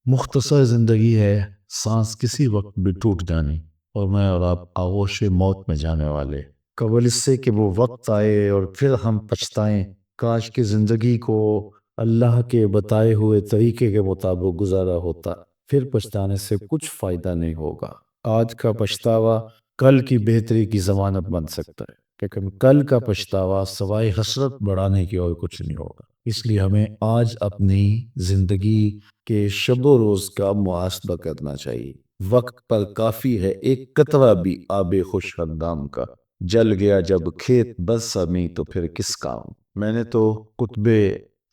مختصر زندگی ہے، سانس کسی وقت بھی ٹوٹ جانی، اور میں اور آپ آغوش موت میں جانے والے۔ قبل اس سے کہ وہ وقت آئے اور پھر ہم پچھتائیں، کاش کہ زندگی کو اللہ کے بتائے ہوئے طریقے کے مطابق گزارا ہوتا، پھر پچھتانے سے کچھ فائدہ نہیں ہوگا۔ آج کا پچھتاوا کل کی بہتری کی ضمانت بن سکتا ہے، لیکن کل کا پچھتاوا سوائے حسرت بڑھانے کی اور کچھ نہیں ہوگا۔ اس لیے ہمیں آج اپنی زندگی کہ شب و روز کا محاسبہ کرنا چاہیے۔ وقت پر کافی ہے ایک قطرہ بھی آب خوش اندام کا، جل گیا جب کھیت بس ہمیں تو پھر کس کام۔ میں نے تو کتب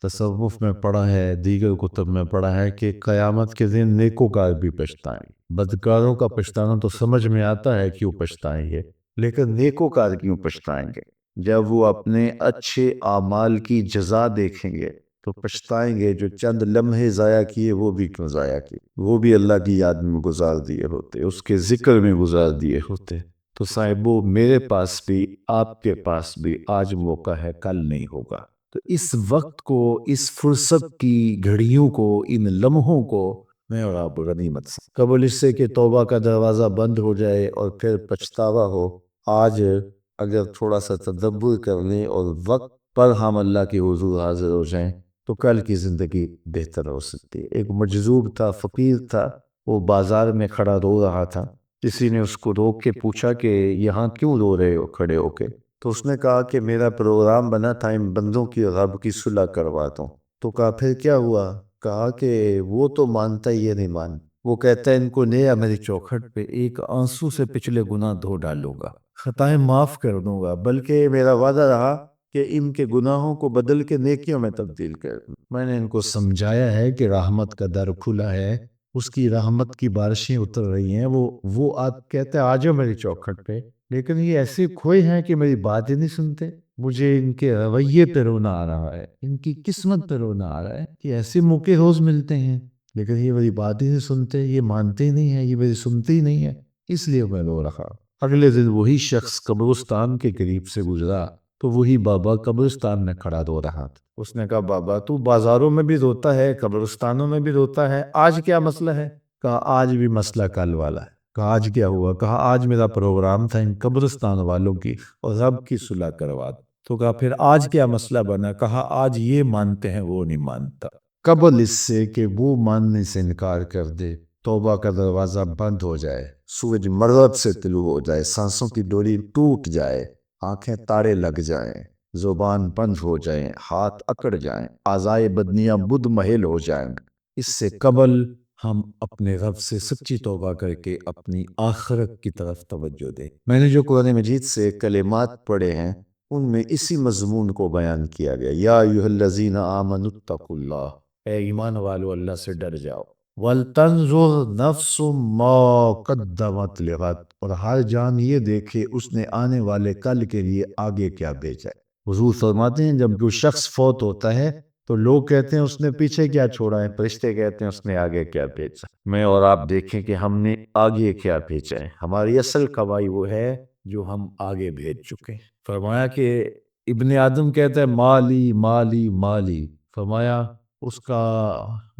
تصوف میں پڑھا ہے، دیگر کتب میں پڑھا ہے کہ قیامت کے دن نیکوکار بھی پچھتائیں گے۔ بدکاروں کا پچھتانا تو سمجھ میں آتا ہے کیوں پچھتائیں گے، لیکن نیکوکار کیوں پچھتائیں گے؟ جب وہ اپنے اچھے اعمال کی جزا دیکھیں گے تو پچھتائیں گے، جو چند لمحے ضائع کیے وہ بھی کیوں ضائع کیے، وہ بھی اللہ کی یاد میں گزار دیے ہوتے، اس کے ذکر میں گزار دیے ہوتے۔ تو صاحبو، میرے پاس بھی آپ کے پاس بھی آج موقع ہے، کل نہیں ہوگا۔ تو اس وقت کو، اس فرصت کی گھڑیوں کو، ان لمحوں کو میں اور آپ غنیمت سے، قبل اس سے کہ توبہ کا دروازہ بند ہو جائے اور پھر پچھتاوا ہو، آج اگر تھوڑا سا تدبر کر لیں اور وقت پر ہم اللہ کے حضور حاضر ہو جائیں تو کل کی زندگی بہتر ہو سکتی ہے۔ ایک مجذوب تھا، فقیر تھا، وہ بازار میں کھڑا رو رہا تھا۔ کسی نے اس کو روک کے پوچھا کہ یہاں کیوں رو رہے ہو کھڑے ہو کے؟ تو اس نے کہا کہ میرا پروگرام بنا تھا ان بندوں کی رب کی صلح کروا دوں۔ تو کہا پھر کیا ہوا؟ کہا کہ وہ تو مانتا ہی یہ نہیں مان، وہ کہتا ہے ان کو نیا میری چوکھٹ پہ ایک آنسو سے پچھلے گناہ دھو ڈالوں گا، خطائیں معاف کر دوں گا، بلکہ میرا وعدہ رہا کہ ان کے گناہوں کو بدل کے نیکیوں میں تبدیل کر دوں۔ میں نے ان کو سمجھایا ہے کہ رحمت کا در کھلا ہے، اس کی رحمت کی بارشیں اتر رہی ہیں، وہ کہتے ہیں آ جاؤ میری چوکھٹ پہ، لیکن یہ ایسے کھوئے ہیں کہ میری بات ہی نہیں سنتے۔ مجھے ان کے رویے پہ رونا آ رہا ہے، ان کی قسمت پہ رونا آ رہا ہے کہ ایسے موقع روز ملتے ہیں لیکن یہ میری بات ہی نہیں سنتے، یہ مانتے ہی نہیں ہیں، یہ میری سنتے ہی نہیں ہے، اس لیے میں رو رہا۔ اگلے دن وہی شخص قبرستان کے قریب سے گزرا تو وہی بابا قبرستان میں کھڑا رو رہا تھا۔ اس نے کہا بابا تو بازاروں میں بھی روتا ہے، قبرستانوں میں بھی روتا ہے، آج کیا مسئلہ ہے؟ کہا آج بھی مسئلہ کل والا ہے۔ کہا آج کیا ہوا؟ کہا آج میرا پروگرام تھا ان قبرستان والوں کی اور رب کی صلح کروا دو۔ تو کہا پھر آج کیا مسئلہ بنا؟ کہا آج یہ مانتے ہیں وہ نہیں مانتا۔ قبل اس سے کہ وہ ماننے سے انکار کر دے، توبہ کا دروازہ بند ہو جائے، سورج مغرب سے طلوع ہو جائے، سانسوں کی ڈوری ٹوٹ جائے، آنکھیں تارے لگ جائیں، زبان بند ہو جائیں، ہاتھ اکڑ جائیں، اعضائے بدنیاں بدھ محل ہو جائیں، اس سے قبل ہم اپنے رب سے سچی توبہ کر کے اپنی آخرت کی طرف توجہ دیں۔ میں نے جو قرآن مجید سے کلمات پڑھے ہیں ان میں اسی مضمون کو بیان کیا گیا، یا ایھا الذین آمنوا اتقوا اللہ، اے ایمان والو اللہ سے ڈر جاؤ، وَلْتَنْظُرْ نَفْسٌ مَا قَدَّمَتْ لِغَدٍ، اور ہر جان یہ دیکھے اس نے آنے والے کل کے لیے آگے کیا بھیجا ہے۔ حضور فرماتے ہیں جب کوئی شخص فوت ہوتا ہے تو لوگ کہتے ہیں اس نے پیچھے کیا چھوڑا ہے، فرشتے کہتے ہیں اس نے آگے کیا بھیجا۔ میں اور آپ دیکھیں کہ ہم نے آگے کیا بھیجا ہے، ہماری اصل کمائی وہ ہے جو ہم آگے بھیج چکے ہیں۔ فرمایا کہ ابن آدم کہتا ہے مالی مالی مالی، فرمایا اس کا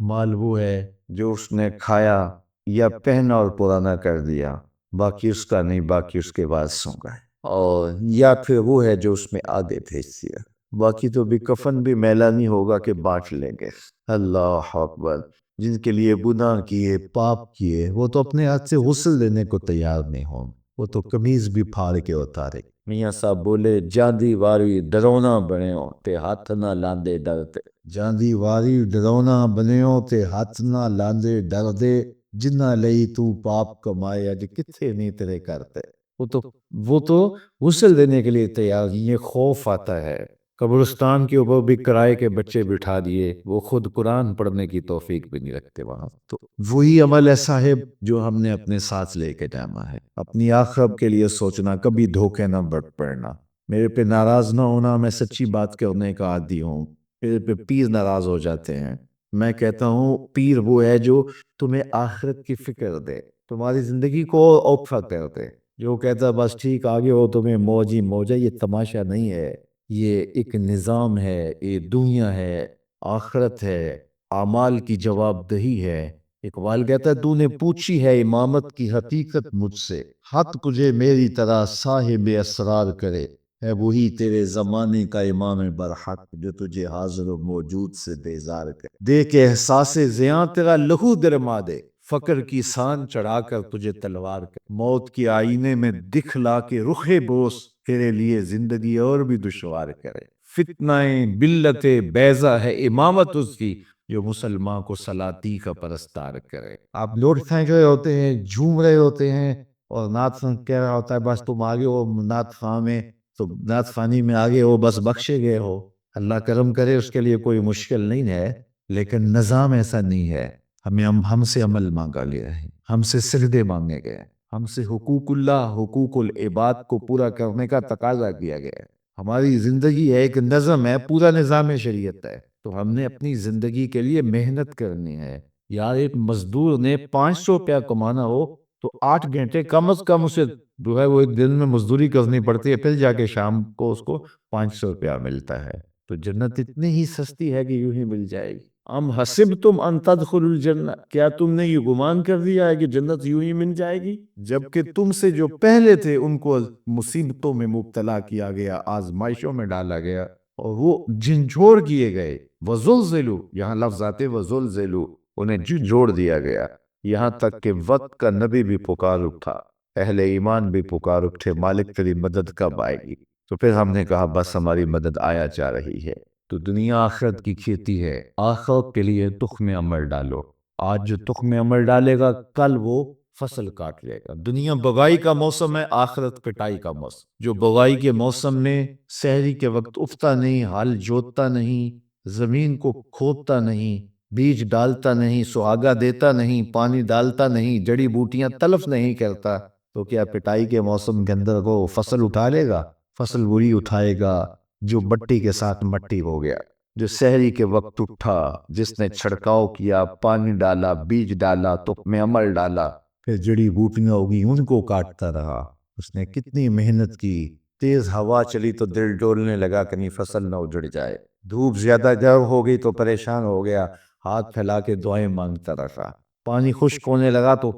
مال وہ ہے جو اس نے کھایا یا پہنا اور پرانا کر دیا، باقی اس کا نہیں، باقی اس کے بعد سونگا ہے، اور یا پھر وہ ہے جو اس میں آگے بھیج دیا، باقی تو بھی کفن بھی میلا نہیں ہوگا کہ بانٹ لیں گے۔ اللہ اکبر! جن کے لیے گناہ کیے، پاپ کیے، وہ تو اپنے ہاتھ سے غسل دینے کو تیار نہیں ہوں، وہ تو قمیض بھی پھاڑ کے اتارے۔ میاں صاحب بولے جاندی واری ڈرونا بنیو تے ہاتھ نہ لاندے ڈرتے، جاندی واری ڈرونا بنیو تے ہاتھ نہ لاندے ڈردے، جنہ لئی تو پاپ کمائے اج کتھے نہیں تیرے کرتے۔ وہ تو غسل دینے کے لیے تیار نہیں، یہ خوف آتا ہے۔ قبرستان کے اوپر بھی کرائے کے بچے بٹھا دیے، وہ خود قرآن پڑھنے کی توفیق بھی نہیں رکھتے وہاں۔ تو وہی عمل ہے صاحب جو ہم نے اپنے ساتھ لے کے جانا ہے، اپنی آخرت کے لیے سوچنا، کبھی دھوکے نہ بٹ پڑنا۔ میرے پہ ناراض نہ ہونا، میں سچی بات کرنے کا عادی ہوں، میرے پہ پیر ناراض ہو جاتے ہیں۔ میں کہتا ہوں پیر وہ ہے جو تمہیں آخرت کی فکر دے، تمہاری زندگی کو اوکھا کر دے۔ جو کہتا بس ٹھیک آگے ہو تمہیں موج ہی موج ہے، یہ تماشا نہیں ہے، یہ ایک نظام ہے، یہ دنیا ہے، آخرت ہے، اعمال کی جواب دہی ہے، اقبال کہتا ہے تو نے پوچھی ہے امامت کی حقیقت مجھ سے، حق تجھے میری طرح صاحب اسرار کرے، ہے وہی تیرے زمانے کا امام برحق جو تجھے حاضر و موجود سے بیزار کرے، دیکھ احساس زیاں تیرا لہو گرما دے، فقر کی سان چڑھا کر تجھے تلوار کر، موت کی آئینے میں دکھلا کے رخ بوس تیرے لیے زندگی اور بھی دشوار کرے، فتنہ بلت بیضا ہے امامت اس کی جو مسلمان کو سلاطی کا پرستار کرے۔ آپ لوٹ پھینک رہے ہوتے ہیں، جھوم رہے ہوتے ہیں، اور نعت خواں کہہ رہا ہوتا ہے بس تم آگے ہو نعت خواں میں، تو نعت خوانی میں آگے ہو، بس بخشے گئے ہو، اللہ کرم کرے، اس کے لیے کوئی مشکل نہیں ہے، لیکن نظام ایسا نہیں ہے۔ ہم سے عمل مانگا گیا ہے، ہم سے سجدے مانگے گئے، ہم سے حقوق اللہ، حقوق العباد کو پورا کرنے کا تقاضا کیا گیا ہے۔ ہماری زندگی ہے، ایک نظم ہے، پورا نظام شریعت ہے، تو ہم نے اپنی زندگی کے لیے محنت کرنی ہے۔ یار ایک مزدور نے 500 روپیہ کمانا ہو تو 8 گھنٹے کم از کم اسے جو ہے وہ ایک دن میں مزدوری کرنی پڑتی ہے، پھر جا کے شام کو اس کو 500 روپیہ ملتا ہے۔ تو جنت اتنی ہی سستی ہے کہ یوں ہی مل جائے گی۔ ام حسبتم ان تدخلوا الجنہ، کیا تم نے یہ گمان کر دیا ہے کہ جنت یوں ہی مل جائے گی، جبکہ تم سے جو پہلے تھے ان کو مصیبتوں میں مبتلا کیا گیا، آزمائشوں میں ڈالا گیا، اور وہ جھنجھوڑ کیے گئے۔ وزلزلوا، یہاں لفظ آتے وزلزلوا، انہیں جھنجھوڑ دیا گیا، یہاں تک کہ وقت کا نبی بھی پکار اٹھا، اہل ایمان بھی پکار اٹھے، مالک تیری مدد کب آئے گی؟ تو پھر ہم نے کہا بس ہماری مدد آیا جا رہی ہے۔ تو دنیا آخرت کی کھیتی ہے، آخرت کے لیے تخم عمل ڈالو، آج جو تخم عمل ڈالے گا کل وہ فصل کاٹ لے گا۔ دنیا بغائی کا موسم ہے، آخرت پٹائی کا موسم۔ جو بغائی کے موسم میں سحری کے وقت اٹھتا نہیں، ہل جوتتا نہیں، زمین کو کھودتا نہیں، بیج ڈالتا نہیں، سہاگا دیتا نہیں، پانی ڈالتا نہیں، جڑی بوٹیاں تلف نہیں کرتا، تو کیا پٹائی کے موسم کے اندر وہ فصل اٹھا لے گا؟ فصل وہی اٹھائے گا جو مٹی کے ساتھ مٹی ہو گیا، جو سحری کے وقت اٹھا، جس نے چھڑکاؤ کیا، پانی ڈالا، بیج ڈالا، تخم عمل ڈالا، پھر جڑی بوٹیاں ہوگی ان کو کاٹتا رہا۔ اس نے کتنی محنت کی، تیز ہوا چلی تو دل ڈولنے لگا کہیں فصل نہ اجڑ جائے، دھوپ زیادہ گرم ہو گئی تو پریشان ہو گیا، ہاتھ پھیلا کے دعائیں مانگتا رہا، پانی خشک ہونے لگا تو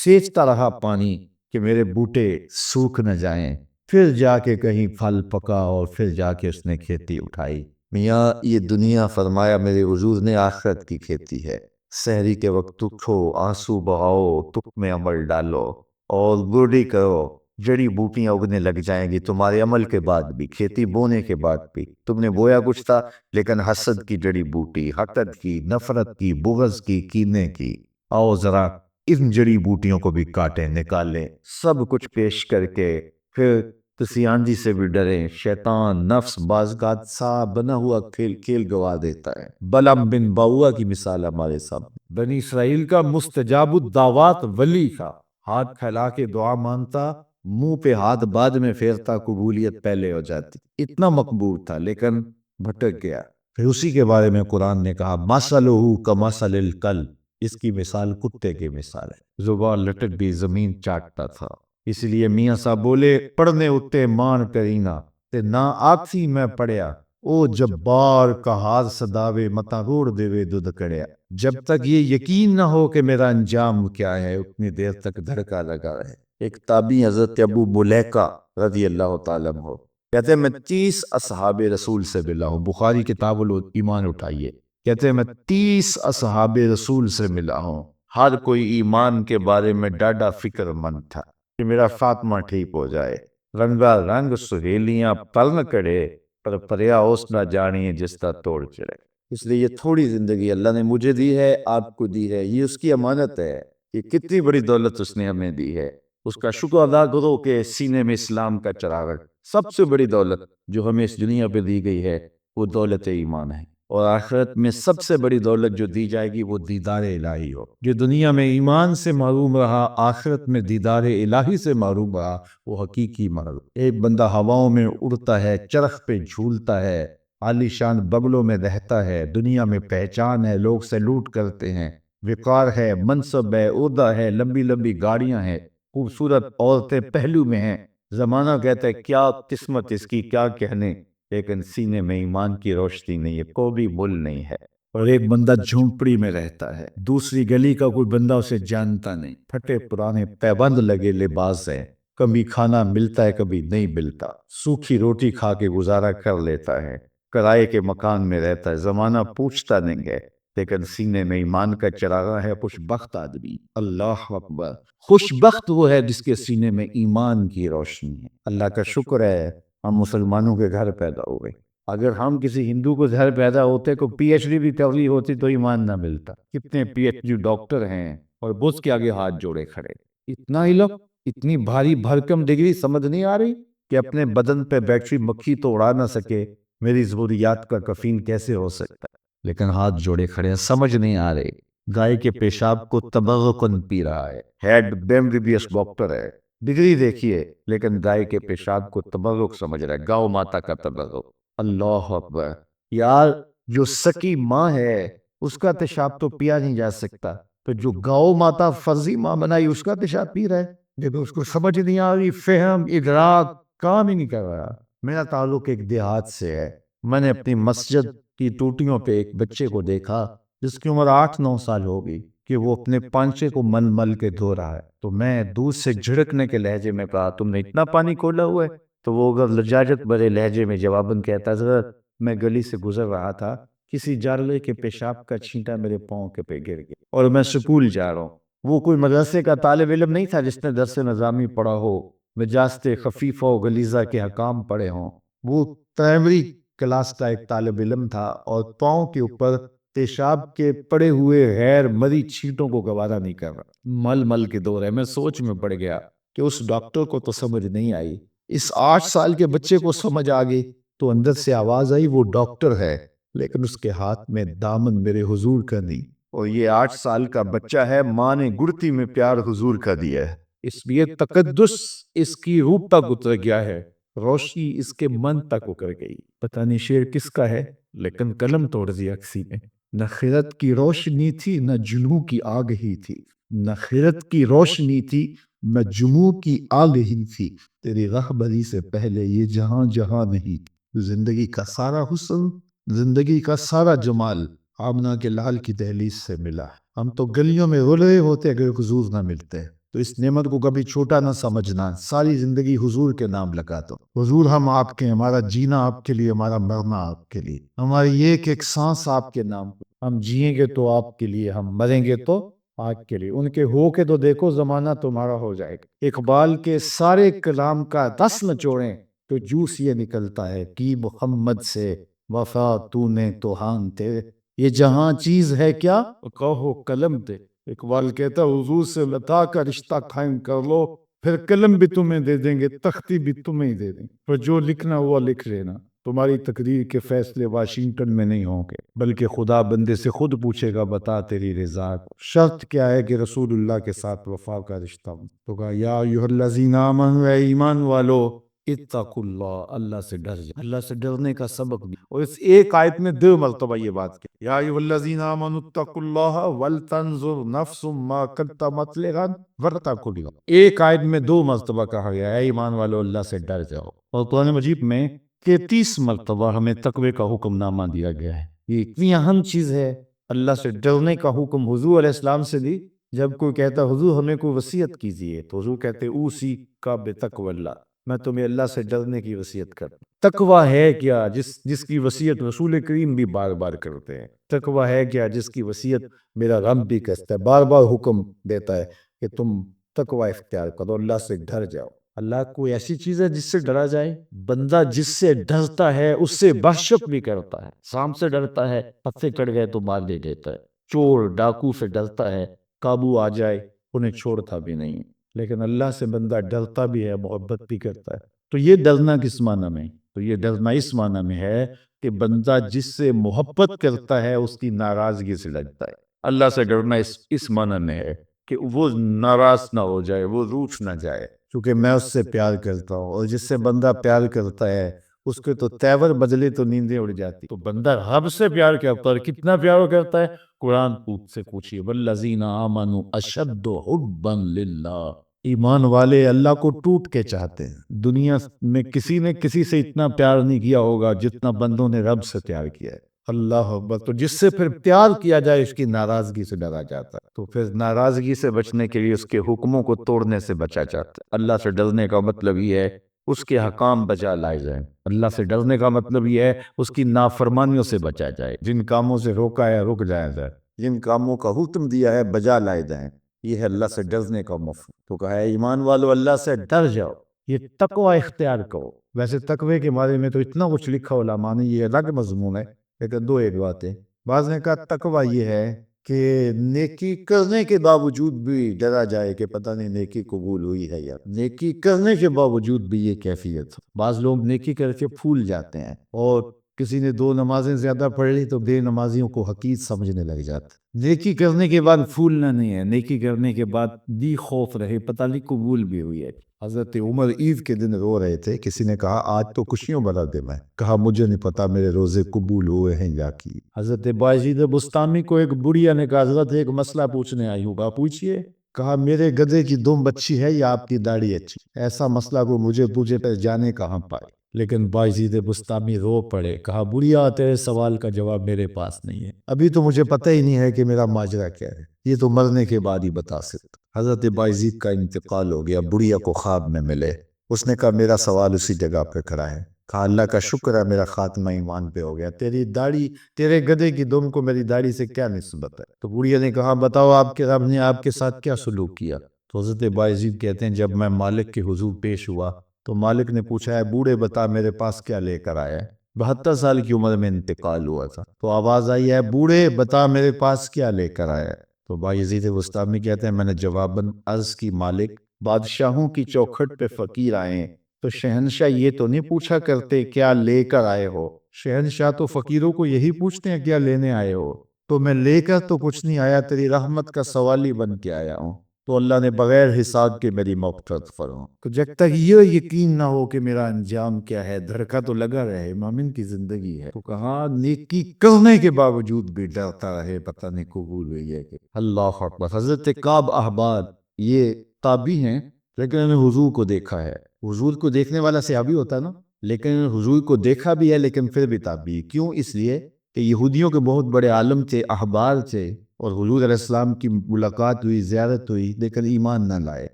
سینچتا رہا پانی کہ میرے بوٹے سوکھ نہ جائیں، پھر جا کے کہیں پھل پکا اور پھر جا کے اس نے کھیتی اٹھائی۔ میاں یہ دنیا، فرمایا میرے حضور نے، آخرت کی کھیتی ہے، سحری کے وقت اٹھو، آنسو بہاؤ، تخم عمل ڈالو اور گوڈی کرو، جڑی بوٹیاں اگنے لگ جائیں گی تمہارے عمل کے بعد بھی، کھیتی بونے کے بعد بھی۔ تم نے بویا کچھ تھا لیکن حسد کی جڑی بوٹی، حقد کی، نفرت کی، بغض کی، کینے کی، آؤ ذرا ان جڑی بوٹیوں کو بھی کاٹیں، نکالیں، سب کچھ پیش کر کے پھر کسی آندھی سے بھی ڈریں۔ شیطان نفس بعض کا سا بنا ہوا کھیل گوا دیتا ہے۔ بلعم بن باؤا کی مثال ہمارے سامنے، بنی اسرائیل کا مستجاب الدعوات ولی تھا، ہاتھ پھیلا کے دعا مانگتا، منہ پہ ہاتھ بعد میں پھیرتا، قبولیت پہلے ہو جاتی، اتنا مقبول تھا لیکن بھٹک گیا۔ پھر اسی کے بارے میں قرآن نے کہا مثلہ کمثل الکلب، اس کی مثال کتے کی مثال ہے، زبان لٹک بھی زمین چاٹتا تھا۔ اس لیے میاں صاحب بولے پڑھنے اتے مان کرینا تے نہ آکسی میں پڑھیا، او جبار کا ہاتھ صداوے متا روڑ دے وے دودھ کڑیا، جب تک یہ یقین نہ ہو کہ میرا انجام کیا ہے اتنی دیر تک دھڑکا لگا رہے۔ ایک تابعی حضرت ابو ملیکہ رضی اللہ تعالیٰ عنہ کہتے ہیں میں 30 اصحاب رسول سے ملا ہوں، بخاری کتاب الایمان اٹھائیے، کہتے ہیں میں 30 اصحاب رسول سے ملا ہوں، ہر کوئی ایمان کے بارے میں ڈاڈا فکر مند تھا کہ میرا فاطمہ ٹھیک ہو جائے، رنگا رنگ سہیلیاں پر نہ کڑے، پر پریا اس نہ جانی جس کا توڑ چڑھے۔ اس لیے یہ تھوڑی زندگی اللہ نے مجھے دی ہے، آپ کو دی ہے، یہ اس کی امانت ہے، یہ کتنی بڑی دولت اس نے ہمیں دی ہے، اس کا شکر ادا کرو کہ سینے میں اسلام کا چراغ ہے۔ سب سے بڑی دولت جو ہمیں اس دنیا پہ دی گئی ہے وہ دولت ایمان ہے، اور آخرت میں سب سے بڑی دولت جو دی جائے گی وہ دیدار الہی ہو۔ جو دنیا میں ایمان سے محروم رہا، آخرت میں دیدار الہی سے محروم رہا، وہ حقیقی محروم۔ ایک بندہ ہواؤں میں اڑتا ہے، چرخ پہ جھولتا ہے، عالی شان بنگلوں میں رہتا ہے، دنیا میں پہچان ہے، لوگ سیلوٹ کرتے ہیں، وقار ہے، منصب ہے، عہدہ ہے، لمبی لمبی گاڑیاں ہیں، خوبصورت عورتیں پہلو میں ہیں، زمانہ کہتا ہے کیا قسمت اس کی، کیا کہنے، لیکن سینے میں ایمان کی روشنی نہیں ہے، کوئی بھی مل نہیں ہے۔ اور ایک بندہ جھونپڑی میں رہتا ہے، دوسری گلی کا کوئی بندہ اسے جانتا نہیں، پھٹے پرانے پیبند لگے لباس ہے، کبھی کھانا ملتا ہے کبھی نہیں ملتا، سوکھی روٹی کھا کے گزارا کر لیتا ہے، کرائے کے مکان میں رہتا ہے، زمانہ پوچھتا نہیں ہے، لیکن سینے میں ایمان کا چراغا ہے، خوش بخت آدمی۔ اللہ اکبر! خوش بخت وہ ہے جس کے سینے میں ایمان کی روشنی ہے۔ اللہ کا شکر ہے ہم مسلمانوں کے گھر پیدا ہوئے، اگر ہم کسی ہندو کو گھر پیدا ہوتے کو پی ایچ ڈی بھی کر لی ہوتی تو ایمان نہ ملتا۔ کتنے پی ایچ ڈی ڈاکٹر ہیں اور بس کے آگے ہاتھ جوڑے کھڑے، اتنا علم، اتنی بھاری بھرکم ڈگری، سمجھ نہیں آ رہی کہ اپنے بدن پہ بیٹری مکھی تو اڑا نہ سکے، میری ضروریات کا کفین کیسے ہو سکتا ہے؟ لیکن ہاتھ جوڑے کھڑے ہیں، سمجھ نہیں آ رہے۔ گائے کے پیشاب کو تبرکن پی رہا ہے، head M B B S doctor ہے، ڈگری دیکھیے، لیکن گائے کے پیشاب کو تبرک سمجھ رہا ہے، گاؤ ماتا کا تبرک۔ اللہ اکبر! یار جو سکی ماں ہے اس کا پیشاب تو پیا نہیں جا سکتا، تو جو گاؤ ماتا فرضی ماں بنائی اس کا پیشاب پی رہا ہے، لیکن اس کو سمجھ نہیں آ رہی، فہم ادراک کام ہی نہیں کر رہا۔ میرا تعلق ایک دیہات سے ہے، میں نے اپنی مسجد کی ٹوٹیوں پہ ایک بچے کو دیکھا جس کی عمر 8-9 سال ہوگی کہ وہ اپنے پانچے کو مل مل کے دھو رہا ہے، تو میں دودھ سے جھڑکنے کے لہجے میں کہا تم نے اتنا پانی کھولا ہوا ہے؟ تو وہ اگر لجاجت بھرے لہجے میں جواباً کہتا حضرت میں گلی سے گزر رہا تھا، کسی جارلے کے پیشاب کا چھینٹا میرے پاؤں کے پہ گر گیا اور میں سکول جا رہا ہوں۔ وہ کوئی مدرسے کا طالب علم نہیں تھا جس نے درس نظامی پڑھا ہو، وجاست خفیفہ و غلیظہ کے حکام پڑھے ہوں، وہ پرائمری کلاس کا ایک طالب علم تھا اور پاؤں کے اوپر پیشاب کے پڑے ہوئے غیر مری چھینٹوں کو گوارا نہیں کر رہا، مل مل کے دو رہے۔ میں سوچ میں پڑ گیا کہ اس ڈاکٹر کو تو سمجھ نہیں آئی، اس 8 سال کے بچے کو سمجھ آ گئی، تو اندر سے آواز آئی وہ ڈاکٹر ہے لیکن اس کے ہاتھ میں دامن میرے حضور کا نہیں، اور یہ 8 سال کا بچہ ہے، ماں نے گڑتی میں پیار حضور کا دیا ہے، اس لیے تقدس اس کی روح تک اتر گیا ہے، روشنی اس کے من تک اتر گئی۔ پتہ نہیں شعر کس کا ہے لیکن قلم توڑ دیا کسی نے۔ نہ خرد کی روشنی تھی نہ جنوں کی آگ ہی تھی، نہ خرد کی روشنی تھی نہ جنوں کی آگ ہی تھی، تیری رہبری سے پہلے یہ جہاں جہاں نہیں۔ زندگی کا سارا حسن، زندگی کا سارا جمال آمنہ کے لال کی دہلیز سے ملا۔ ہم تو گلیوں میں رو رہے ہوتے اگر حضور نہ ملتے، تو اس نعمت کو کبھی چھوٹا نہ سمجھنا، ساری زندگی حضور کے نام لگا دو۔ حضور ہم آپ کے، ہمارا جینا آپ کے لیے، ہمارا مرنا آپ کے لیے، ہماری ایک ایک سانس آپ کے نام، ہم جئیں گے تو آپ کے لیے، ہم مریں گے تو آپ کے لیے، ان کے ہو کے تو دیکھو زمانہ تمہارا ہو جائے گا۔ اقبال کے سارے کلام کا رس نچوڑیں تو جوس یہ نکلتا ہے کہ محمد سے وفا تو نے تو ہان تیرے، یہ جہاں چیز ہے کیا کہو قلم دے۔ اقبال کہتا حضور سے لتا کا رشتہ قائم کر لو، پھر قلم بھی تمہیں دے دیں گے، تختی بھی تمہیں دے دیں گے، پر جو لکھنا ہوا لکھ لینا، تمہاری تقریر کے فیصلے واشنگٹن میں نہیں ہوں گے، بلکہ خدا بندے سے خود پوچھے گا بتا تیری رضا شرط کیا ہے کہ رسول اللہ کے ساتھ وفا کا رشتہ ہو۔ تو کہا یا ایھا الذین آمنوا، اے ایمان والو، اتقوا اللہ، اللہ سے ڈر جائے۔ اللہ سے ڈرنے کا سبق بھی، اور اس ایک آیت میں 2 مرتبہ یہ بات کی، یا ایھا الذین آمنوا اتقوا اللہ ولتنظر نفس ما قدمت لغد واتقوا اللہ، ایک آیت میں 2 مرتبہ کہا گیا اے ایمان والو اللہ سے ڈر جاؤ، اور قرآن مجید میں 33 مرتبہ ہمیں تقوی کا حکم نامہ دیا گیا ہے۔ یہ اتنی اہم چیز ہے، اللہ سے ڈرنے کا حکم حضور علیہ السلام سے دی۔ جب کوئی کہتا حضور ہمیں کوئی وصیت کیجئے تو حضور کہتے اوصی کا بتقوی اللہ، میں تمہیں اللہ سے ڈرنے کی وصیت کرتا ہوں۔ تقوی ہے کیا؟ جس کی وصیت رسول کریم بھی بار بار کرتے ہیں۔ تقوی ہے کیا؟ جس کی وصیت میرا رب بھی کہتا ہے، بار بار حکم دیتا ہے کہ تم تقوی اختیار کرو، اللہ سے ڈر جاؤ۔ اللہ کوئی ایسی چیز ہے جس سے ڈرا جائے؟ بندہ جس سے ڈرتا ہے اس سے وحشت بھی کرتا ہے۔ سانپ سے ڈرتا ہے، پتے کٹ گئے تو مار دے دیتا ہے۔ چور ڈاکو سے ڈرتا ہے، قابو آ جائے انہیں چھوڑتا بھی نہیں، لیکن اللہ سے بندہ ڈرتا بھی ہے، محبت بھی کرتا ہے۔ تو یہ ڈرنا کس معنی میں؟ تو یہ ڈرنا اس معنی میں ہے کہ بندہ جس سے محبت کرتا ہے اس کی ناراضگی سے ڈرتا ہے۔ اللہ سے ڈرنا اس معنی میں ہے کہ وہ ناراض نہ ہو جائے، وہ روٹھ نہ جائے، کیونکہ میں اس سے پیار کرتا ہوں، اور جس سے بندہ پیار کرتا ہے اس کے تو تیور بدلے تو نیندیں اڑ جاتی۔ تو بندہ رب سے پیار کرتا ہے، کتنا پیار کرتا ہے؟ قرآن سے پوچھئے والذین آمنوا اشد حبا للہ، ایمان والے اللہ کو ٹوٹ کے چاہتے ہیں۔ دنیا میں کسی نے کسی سے اتنا پیار نہیں کیا ہوگا جتنا بندوں نے رب سے پیار کیا ہے۔ اللہ اکبر. تو جس سے پھر پیار کیا جائے اس کی ناراضگی سے ڈرا جاتا ہے. تو پھر ناراضگی سے بچنے کے لیے اس کے حکموں کو توڑنے سے بچا جاتا ہے. اللہ سے ڈرنے کا مطلب یہ ہے اس کے حکام بجا لائے جائیں. اللہ سے ڈرنے کا مطلب یہ ہے اس کی نافرمانیوں سے بچا جائے. جن کاموں سے روکا ہے رک جایا جائے، جن کاموں کا حکم دیا ہے بجا لائے جائیں. یہ ہے اللہ سے ڈرنے کا مفہوم. تو کہا ہے ایمان والو اللہ سے ڈر جاؤ، یہ تقوی اختیار کرو. ویسے تقوی کے بارے میں تو اتنا کچھ لکھا علماء نے، یہ الگ مضمون ہے، لیکن دو ایک باتیں. بعض نے کہا تقوی یہ ہے کہ نیکی کرنے کے باوجود بھی ڈرا جائے کہ پتہ نہیں نیکی قبول ہوئی ہے یا نیکی کرنے کے باوجود بھی یہ کیفیت. بعض لوگ نیکی کر کے پھول جاتے ہیں، اور کسی نے 2 نمازیں زیادہ پڑھ لی تو بے نمازیوں کو حقیر سمجھنے لگ جاتا. نیکی کرنے کے بعد پھولنا نہیں ہے، نیکی کرنے کے بعد بھی خوف رہے پتہ نہیں قبول بھی ہوئی ہے. حضرت عمر عید کے دن رو رہے تھے. کسی نے کہا آج تو خوشیوں بھرا دن ہے. کہا مجھے نہیں پتا میرے روزے قبول ہوئے ہیں یا کی. حضرت بایزید بستامی کو ایک بڑھیا نے کہا حضرت ایک مسئلہ پوچھنے آئی ہوں. کہا پوچھئے. کہا میرے گدھے کی دم اچھی ہے یا آپ کی داڑھی اچھی؟ ایسا مسئلہ کو مجھے پوچھے پہ جانے کہاں پائے. لیکن بایزید بستامی رو پڑے. کہا بڑھیا تیرے سوال کا جواب میرے پاس نہیں ہے، ابھی تو مجھے پتہ ہی نہیں ہے کہ میرا ماجرا کیا ہے، یہ تو مرنے کے بعد ہی بتا سکتا. حضرت بایزید کا انتقال ہو گیا. بڑھیا کو خواب میں ملے. اس نے کہا میرا سوال اسی جگہ پہ کھڑا ہے. کہا اللہ کا شکر ہے میرا خاتمہ ایمان پہ ہو گیا. تیری داڑھی، تیرے گدھے کی دم کو میری داڑھی سے کیا نسبت ہے؟ تو بڑھیا نے کہا بتاؤ آپ کے رب نے آپ کے ساتھ کیا سلوک کیا؟ تو حضرت بایزید کہتے ہیں جب میں مالک کے حضور پیش ہوا تو مالک نے پوچھا ہے بوڑھے بتا میرے پاس کیا لے کر آیا ہے؟ 72 سال کی عمر میں انتقال ہوا تھا. تو آواز آئی ہے بوڑھے بتا میرے پاس کیا لے کر آیا ہے؟ تو بایزید بستامی کہتے ہیں میں نے جواباً عرض کی مالک بادشاہوں کی چوکھٹ پہ فقیر آئے ہیں تو شہنشاہ یہ تو نہیں پوچھا کرتے کیا لے کر آئے ہو. شہنشاہ تو فقیروں کو یہی پوچھتے ہیں کیا لینے آئے ہو. تو میں لے کر تو کچھ نہیں آیا، تیری رحمت کا سوالی بن کے آیا ہوں. تو اللہ نے بغیر حساب کے میری مغفرت فرمائی. تو جب تک یہ یقین نہ ہو کہ میرا انجام کیا ہے، دھڑکا تو لگا رہے، مومن کی زندگی ہے. تو کہاں نیکی کرنے کے باوجود بھی ڈرتا رہے پتہ نہیں قبول ہوئی ہے کہ. اللہ اکبر. حضرت کعب احبار یہ تابعی ہیں، لیکن انہوں نے حضور کو دیکھا ہے. حضور کو دیکھنے والا صحابی ہوتا ہے نا، لیکن حضور کو دیکھا بھی ہے لیکن پھر بھی تابعی. کیوں؟ اس لیے کہ یہودیوں کے بہت بڑے عالم تھے، احبار تھے، اور حضور علیہ السلام کی ملاقات ہوئی، زیارت ہوئی، لیکن ایمان نہ لائے.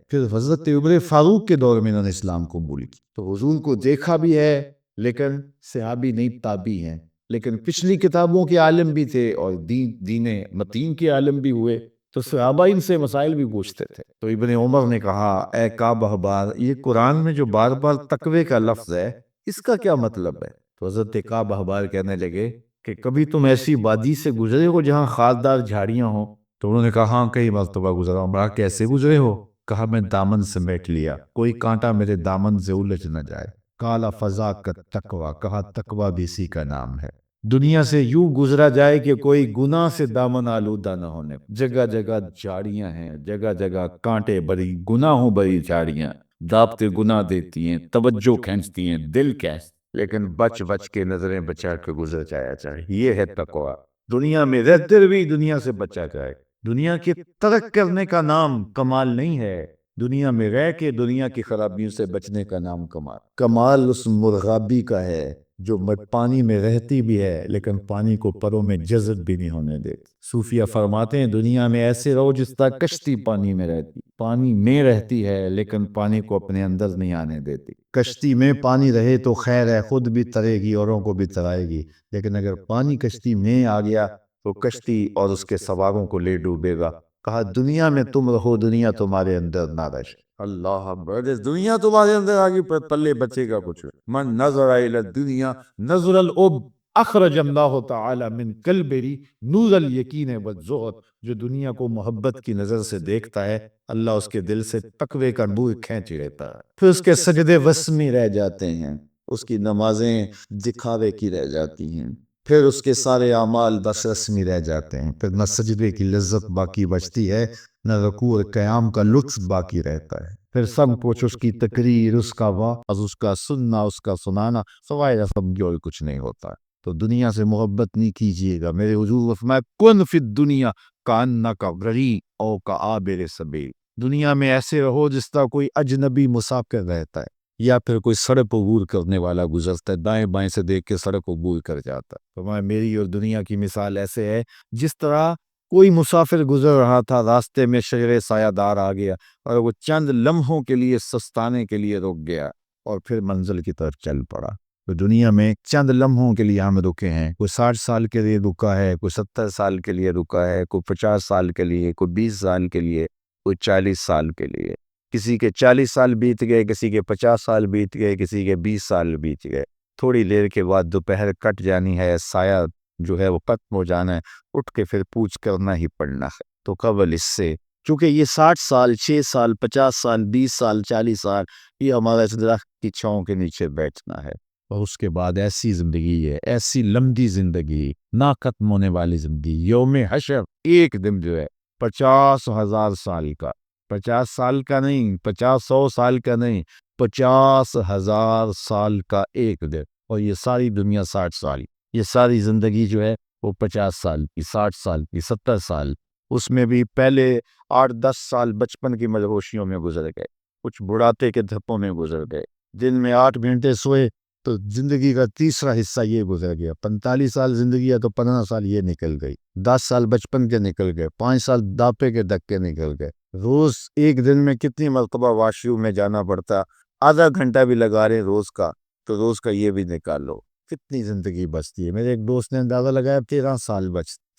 پھر حضرت عمر فاروق کے دور میں انہوں نے اسلام قبول کی. تو حضور کو دیکھا بھی ہے لیکن صحابی نہیں، تابعی ہیں. لیکن پچھلی کتابوں کے عالم بھی تھے اور دین متین کے عالم بھی ہوئے، تو صحابہ ان سے مسائل بھی پوچھتے تھے. تو ابن عمر نے کہا اے کعب احبار یہ قرآن میں جو بار بار تقوی کا لفظ ہے اس کا کیا مطلب ہے؟ تو حضرت کعب احبار کہنے لگے کہ کبھی تم ایسی وادی سے گزرے ہو جہاں خاردار جھاڑیاں ہوں؟ تو انہوں نے کہا ہاں کئی مرتبہ گزرا ہوں. بڑا کیسے گزرے ہو؟ کہا میں دامن سمیٹ لیا، کوئی کانٹا میرے دامن سے الجھ نہ جائے. کالا فضا کا تقوی. کہا تقوی بھی اسی کا نام ہے. دنیا سے یوں گزرا جائے کہ کوئی گناہ سے دامن آلودہ نہ ہونے. جگہ جگہ جھاڑیاں ہیں، جگہ جگہ کانٹے بری گناہوں بری جھاڑیاں، دابتے گناہ دیتی ہیں، توجہ کھینچتی ہیں، دل کیس، لیکن بچ بچ کے نظریں بچا کے گزر جایا جائے. یہ ہے تقوی. دنیا میں رہتے ہوئے دنیا سے بچا جائے. دنیا کے ترک کرنے کا نام کمال نہیں ہے، دنیا میں رہ کے دنیا کی خرابیوں سے بچنے کا نام کمال. کمال اس مرغابی کا ہے جو پانی میں رہتی بھی ہے لیکن پانی کو پروں میں جذب بھی نہیں ہونے دیتی. صوفیہ فرماتے ہیں دنیا میں ایسے رہو جس طرح کشتی پانی میں رہتی، پانی میں رہتی ہے لیکن پانی کو اپنے اندر نہیں آنے دیتی. کشتی میں پانی رہے تو خیر ہے، خود بھی ترے گی اوروں کو بھی ترائے گی، لیکن اگر پانی کشتی میں آ گیا تو کشتی اور اس کے سواروں کو لے ڈوبے گا. کہا دنیا میں تم رہو، دنیا تمہارے اندر نہ رہے. اللہ اکبر. دنیا تمہارے اندر آگے پلے بچے گا کچھ. من نظر الی الدنیا نظر العب اخرج اللہ تعالی من قلبه نور الیقین والزہد. جو دنیا کو محبت کی نظر سے دیکھتا ہے اللہ اس کے دل سے تقوی کا نور کھینچ لیتا ہے. پھر اس کے سجدے وسمی رہ جاتے ہیں، اس کی نمازیں دکھاوے کی رہ جاتی ہیں، پھر اس کے سارے اعمال بس رسمی رہ جاتے ہیں. پھر نہ سجدے کی لذت باقی بچتی ہے، نہ رکوع اور قیام کا لطف باقی رہتا ہے. پھر سب کچھ اس کی تقریر، اس کا واعظ، اس کا سننا، اس کا سنانا، سوائے رسم کے اور کچھ نہیں ہوتا. تو دنیا سے محبت نہیں کیجیے گا. میرے حضور فرمایا کن فی الدنیا کانک غریب او کعابر سبیل. دنیا میں ایسے رہو جس طرح کوئی اجنبی مسافر رہتا ہے. یا پھر کوئی سڑک عبور کرنے والا گزرتا ہے، دائیں بائیں سے دیکھ کے سڑک عبور کر جاتا ہے۔ فرمایا میری اور دنیا کی مثال ایسے ہے جس طرح کوئی مسافر گزر رہا تھا، راستے میں شجر سایہ دار آ گیا اور وہ چند لمحوں کے لیے سستانے کے لیے رک گیا اور پھر منزل کی طرف چل پڑا۔ تو دنیا میں چند لمحوں کے لیے ہم رکے ہیں، کوئی 60 سال کے لیے رکا ہے، کوئی 70 سال کے لیے رکا ہے، کوئی 50 سال کے لیے، کوئی 20 سال کے لیے، کوئی 40 سال کے لیے۔ کسی کے 40 سال بیت گئے، کسی کے 50 سال بیت گئے، کسی کے 20 سال بیت گئے۔ تھوڑی دیر کے بعد دوپہر کٹ جانی ہے، سایہ جو ہے وہ ختم ہو جانا ہے، اٹھ کے پھر پوچھ کرنا ہی پڑنا ہے۔ تو قبل اس سے چونکہ یہ 60 سال، 6 سال، 50 سال، 20 سال، 40 سال، یہ ہمارا اس درخت کی چھاؤں کے نیچے بیٹھنا ہے، اور اس کے بعد ایسی زندگی ہے، ایسی لمبی زندگی، نہ ختم ہونے والی زندگی، یوم حشر ایک دن جو ہے 50,000 سال کا، 50 سال کا نہیں، 100 سال کا نہیں، 50,000 سال کا ایک دن، اور یہ ساری دنیا 60 سال، یہ ساری زندگی جو ہے وہ 50 سال کی، 60 سال کی، 70 سال، اس میں بھی پہلے 8-10 سال بچپن کی مدہوشیوں میں گزر گئے، کچھ بڑھاپے کے دھپوں میں گزر گئے، دن میں 8 گھنٹے سوئے تو زندگی کا تیسرا حصہ یہ گزر گیا، 45 سال زندگی ہے تو 15 سال یہ نکل گئی، 10 سال بچپن کے نکل گئے، 5 سال داپے کے دھکے نکل گئے۔ روز ایک دن میں کتنی مرتبہ واش روم میں جانا پڑتا، آدھا گھنٹہ بھی لگا رہے روز کا، تو روز کا یہ بھی نکال لو، کتنی زندگی بچتی ہے۔ میرے ایک دوست نے اندازہ لگایا 13 سال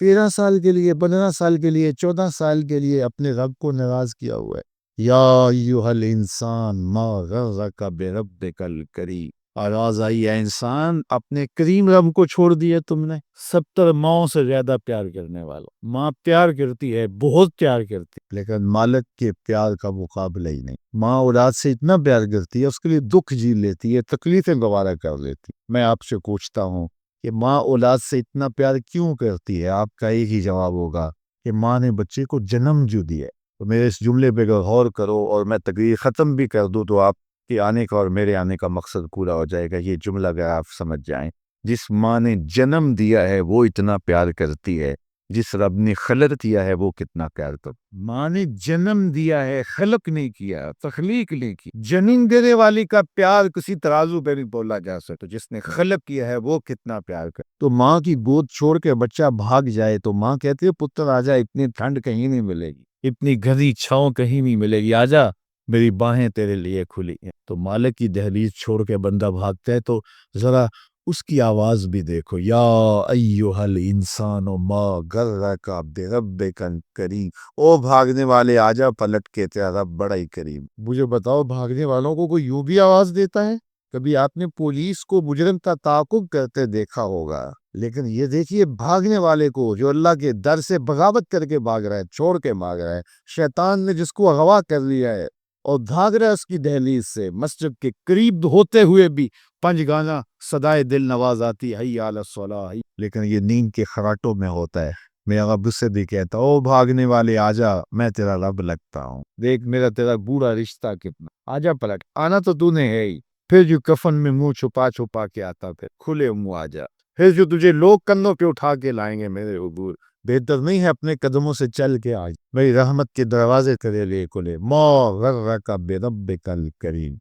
13 سال کے لیے، 15 سال کے لیے، 14 سال کے لیے اپنے رب کو ناراض کیا ہوا ہے۔ یا ایھا الانسان ما غرک بربک الکریم، آواز آئی ہے انسان اپنے کریم رب کو چھوڑ دیا تم نے۔ 70 ماؤں سے زیادہ پیار کرنے والا، ماں پیار کرتی ہے، بہت پیار کرتی ہے، لیکن مالک کے پیار کا مقابلہ ہی نہیں۔ ماں اولاد سے اتنا پیار کرتی ہے، اس کے لیے دکھ جی لیتی ہے، تکلیفیں گوارا کر لیتی۔ میں آپ سے پوچھتا ہوں کہ ماں اولاد سے اتنا پیار کیوں کرتی ہے؟ آپ کا ایک ہی جواب ہوگا کہ ماں نے بچے کو جنم جو دیا ہے۔ تو میرے اس جملے پہ اگر غور کرو اور میں تقریر ختم بھی کر دوں تو آپ کے آنے کا اور میرے آنے کا مقصد پورا ہو جائے گا۔ یہ جملہ اگر آپ سمجھ جائیں، جس ماں نے جنم دیا ہے وہ اتنا پیار کرتی ہے، جس رب نے خلق دیا ہے وہ کتنا پیار کرتا۔ ماں نے جنم دیا ہے، خلق نہیں کیا، تخلیق نہیں کی۔ جنم دینے والی کا پیار کسی ترازو پہ نہیں تولا جا سکتا، جس نے خلق کیا ہے وہ کتنا پیار کرتا۔ تو ماں کی گود چھوڑ کے بچہ بھاگ جائے تو ماں کہتی ہے پتر آجا، اتنی ٹھنڈ کہیں نہیں ملے گی، اتنی گھری چھاؤں کہیں نہیں ملے گی، آجا میری باہیں تیرے لیے کھلی ہیں۔ تو مالک کی دہلیز چھوڑ کے بندہ بھاگتا ہے تو ذرا اس کی آواز بھی دیکھو، یا ایھا الانسان ما غرک بربک الکریم، او بھاگنے والے آجا، پلٹ کے تیرا رب بڑا ہی کریم۔ مجھے بتاؤ بھاگنے والوں کو کوئی یوں بھی آواز دیتا ہے؟ کبھی آپ نے پولیس کو مجرم کا تعاقب کرتے دیکھا ہوگا، لیکن یہ دیکھیے بھاگنے والے کو جو اللہ کے در سے بغاوت کر کے بھاگ رہا ہے، چھوڑ کے بھاگ رہا ہے، شیطان نے جس کو اغوا کر لیا ہے اور بھاگ رہا ہے اس کی دہلیز سے، مسجد کے قریب ہوتے ہوئے بھی پنج گانا صدائے دل نواز آتی حی علی الصلاح، لیکن یہ نیند کے خراٹوں میں ہوتا ہے۔ میرا رب سے بھی کہتا او بھاگنے والے آجا، میں تیرا رب لگتا ہوں، دیکھ میرا تیرا بورا رشتہ کتنا، آجا پلٹ، آنا تو نے ہے ہی، پھر جو کفن میں منہ چھپا چھپا کے آتا، پھر کھلے منہ آجا، پھر جو تجھے لوگ کندھوں پہ اٹھا کے لائیں گے میرے حضور۔ بہتر نہیں ہے اپنے قدموں سے چل کے آج میری رحمت کے دروازے تیرے لیے کھلے۔ ما غرک بربک الکریم،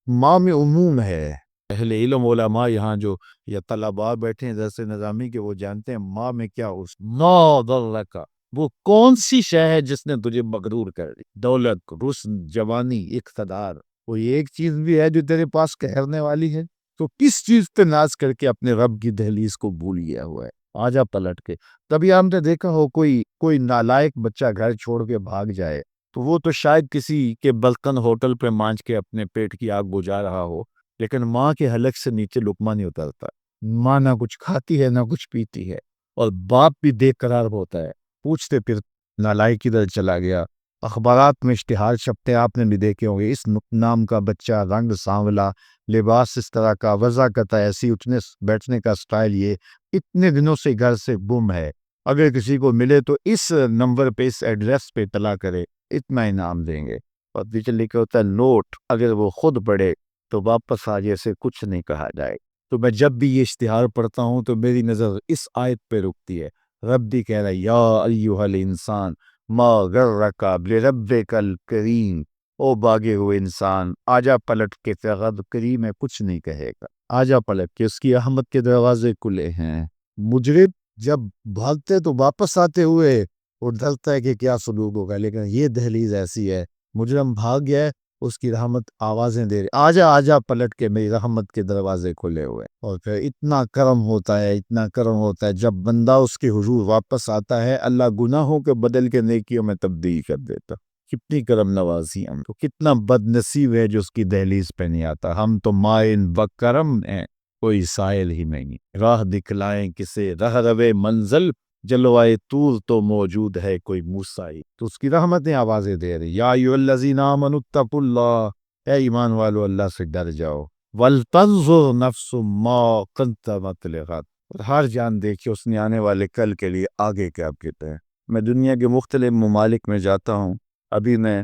ماں میں عموم ہے۔ اہل علم علماء یہاں جو یا طلباء بیٹھے ہیں درس نظامی کے، وہ جانتے ہیں ماں میں کیا اس ما غرک، وہ کون سی شے ہے جس نے تجھے مغرور کر دی؟ دولت، حسن، جوانی، اقتدار، کوئی ایک چیز بھی ہے جو تیرے پاس ٹھہرنے والی ہے؟ تو کس چیز پہ ناز کر کے اپنے رب کی دہلیز کو بھول گیا ہوا ہے؟ آجا پلٹ کے۔ تبھی آپ نے دیکھا ہو کوئی نالائق بچہ گھر چھوڑ کے بھاگ جائے تو وہ تو شاید کسی کے برتن ہوٹل پہ مانج کے اپنے پیٹ کی آگ بجھا رہا ہو، لیکن ماں کے حلق سے نیچے لقمہ نہیں اترتا۔ ماں نہ کچھ کھاتی ہے نہ کچھ پیتی ہے، اور باپ بھی بے قرار ہوتا ہے، پوچھتے پھر نالائق کدھر چلا گیا۔ اخبارات میں اشتہار چھپتے آپ نے بھی دیکھے ہوں گے، اس نام کا بچہ، رنگ سانولا، لباس اس طرح کا، وضع قطع ایسی، اٹھنے بیٹھنے کا سٹائل یہ، اتنے دنوں سے گھر سے گم ہے، اگر کسی کو ملے تو اس نمبر پہ، اس ایڈریس پہ اطلاع کرے، اتنا انعام دیں گے۔ اور پیچھے لکھا ہوتا ہے نوٹ، اگر وہ خود پڑھے تو واپس آج سے کچھ نہیں کہا جائے۔ تو میں جب بھی یہ اشتہار پڑھتا ہوں تو میری نظر اس آیت پہ رکتی ہے، رب بھی کہہ رہا ہے یا ایھا الانسان ما غرک بربک الکریم، او باغے ہوئے انسان، آجا پلٹ کے فقط کریم ہے کچھ نہیں کہے گا، آجا پلٹ کے اس کی رحمت کے دروازے کھلے ہیں۔ مجرم جب بھاگتے تو واپس آتے ہوئے وہ ڈرتا ہے کہ کیا سلوک ہوگا، لیکن یہ دہلیز ایسی ہے، مجرم بھاگ گیا ہے، اس کی رحمت آوازیں دے رہی، آجا آجا پلٹ کے، میری رحمت کے دروازے کھلے ہوئے۔ اور پھر اتنا کرم ہوتا ہے، اتنا کرم ہوتا ہے، جب بندہ اس کے حضور واپس آتا ہے اللہ گناہوں کے بدل کے نیکیوں میں تبدیل کر دیتا۔ کتنی کرم نوازی ہم تو، کتنا بد نصیب ہے جو اس کی دہلیز پہ نہیں آتا۔ ہم تو مائن بکرم ہیں، کوئی سائل ہی نہیں، راہ دکھلائیں کسے رہ روے منزل، جلوائے طور تو موجود ہے کوئی موسیٰ، تو اس کی رحمتیں آوازیں دے رہی، یا ایھا الذین آمنوا اتقوا اللہ، اے ایمان والو اللہ سے ڈر جاؤ، ولتنظر نفس ما قدمت لغد، اور ہر جان دیکھے اس نے آنے والے کل کے لیے آگے کیا کہتے ہیں۔ میں دنیا کے مختلف ممالک میں جاتا ہوں، ابھی میں